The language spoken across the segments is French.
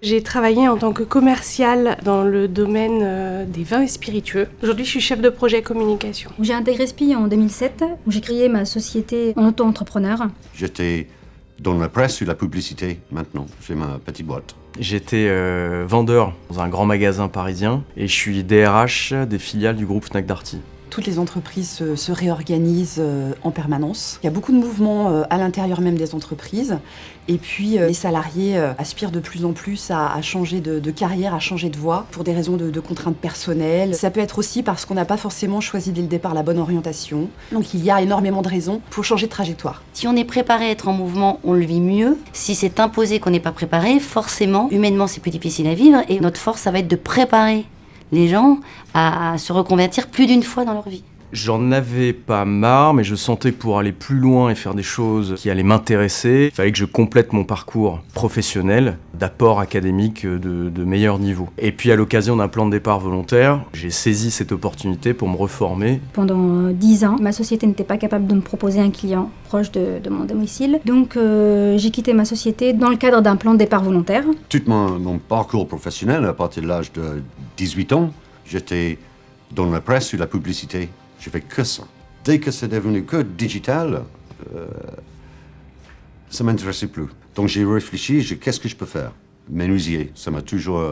J'ai travaillé en tant que commerciale dans le domaine des vins et spiritueux. Aujourd'hui, je suis chef de projet communication. J'ai intégré SPI en 2007, où j'ai créé ma société en auto-entrepreneur. J'étais dans la presse et la publicité maintenant. J'ai ma petite boîte. J'étais vendeur dans un grand magasin parisien et je suis DRH des filiales du groupe Fnac Darty. Toutes les entreprises se réorganisent en permanence. Il y a beaucoup de mouvements à l'intérieur même des entreprises. Et puis les salariés aspirent de plus en plus à changer de carrière, à changer de voie pour des raisons de contraintes personnelles. Ça peut être aussi parce qu'on n'a pas forcément choisi dès le départ la bonne orientation. Donc il y a énormément de raisons pour changer de trajectoire. Si on est préparé à être en mouvement, on le vit mieux. Si c'est imposé qu'on n'est pas préparé, forcément, humainement c'est plus difficile à vivre. Et notre force, ça va être de préparer les gens à se reconvertir plus d'une fois dans leur vie. J'en avais pas marre, mais je sentais que pour aller plus loin et faire des choses qui allaient m'intéresser, il fallait que je complète mon parcours professionnel d'apport académique de meilleur niveau. Et puis à l'occasion d'un plan de départ volontaire, j'ai saisi cette opportunité pour me reformer. Pendant 10 ans, ma société n'était pas capable de me proposer un client proche de mon domicile. Donc j'ai quitté ma société dans le cadre d'un plan de départ volontaire. Tout mon parcours professionnel, à partir de l'âge de 18 ans, j'étais dans la presse et la publicité. Je fais que ça. Dès que c'est devenu que digital, ça m'intéressait plus. Donc j'ai réfléchi, qu'est-ce que je peux faire? Menuisier, ça m'a toujours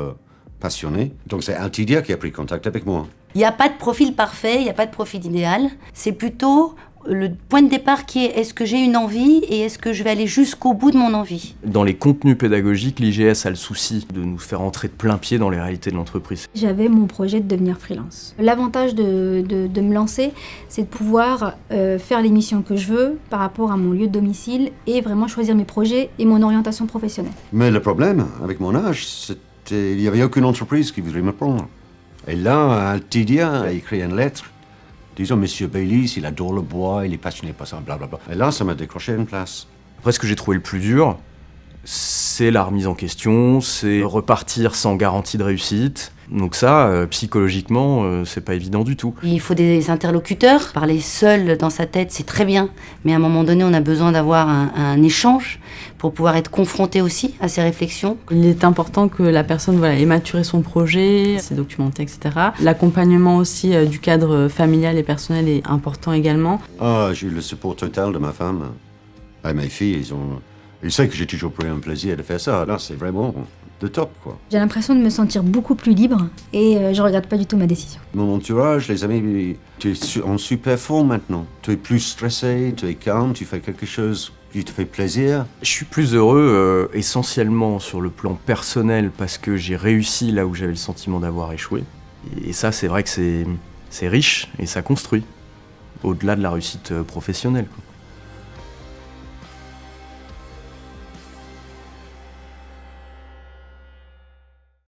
passionné. Donc c'est Altidia qui a pris contact avec moi. Il n'y a pas de profil parfait, il n'y a pas de profil idéal. C'est plutôt le point de départ qui est est-ce que j'ai une envie et est-ce que je vais aller jusqu'au bout de mon envie. Dans les contenus pédagogiques, l'IGS a le souci de nous faire entrer de plein pied dans les réalités de l'entreprise. J'avais mon projet de devenir freelance. L'avantage de me lancer, c'est de pouvoir faire les missions que je veux par rapport à mon lieu de domicile et vraiment choisir mes projets et mon orientation professionnelle. Mais le problème, avec mon âge, c'était il n'y avait aucune entreprise qui voudrait me prendre. Et là, Altidia a écrit une lettre. Disons, Monsieur Baylis, il adore le bois, il est passionné par ça, blablabla. Et là, ça m'a décroché une place. Après, ce que j'ai trouvé le plus dur, c'est la remise en question, c'est repartir sans garantie de réussite. Donc ça, psychologiquement, c'est pas évident du tout. Il faut des interlocuteurs. Parler seul dans sa tête, c'est très bien. Mais à un moment donné, on a besoin d'avoir un échange pour pouvoir être confronté aussi à ces réflexions. Il est important que la personne ait maturé son projet, s'est documenté, etc. L'accompagnement aussi du cadre familial et personnel est important également. J'ai eu le support total de ma femme. Et mes filles, ils savent que j'ai toujours pris un plaisir de faire ça. Là, c'est vraiment de top, quoi. J'ai l'impression de me sentir beaucoup plus libre et je regrette pas du tout ma décision. Mon entourage, les amis, tu es en super forme maintenant. Tu es plus stressé, tu es calme, tu fais quelque chose qui te fait plaisir. Je suis plus heureux essentiellement sur le plan personnel parce que j'ai réussi là où j'avais le sentiment d'avoir échoué. Et ça, c'est vrai que c'est riche et ça construit, au-delà de la réussite professionnelle, quoi.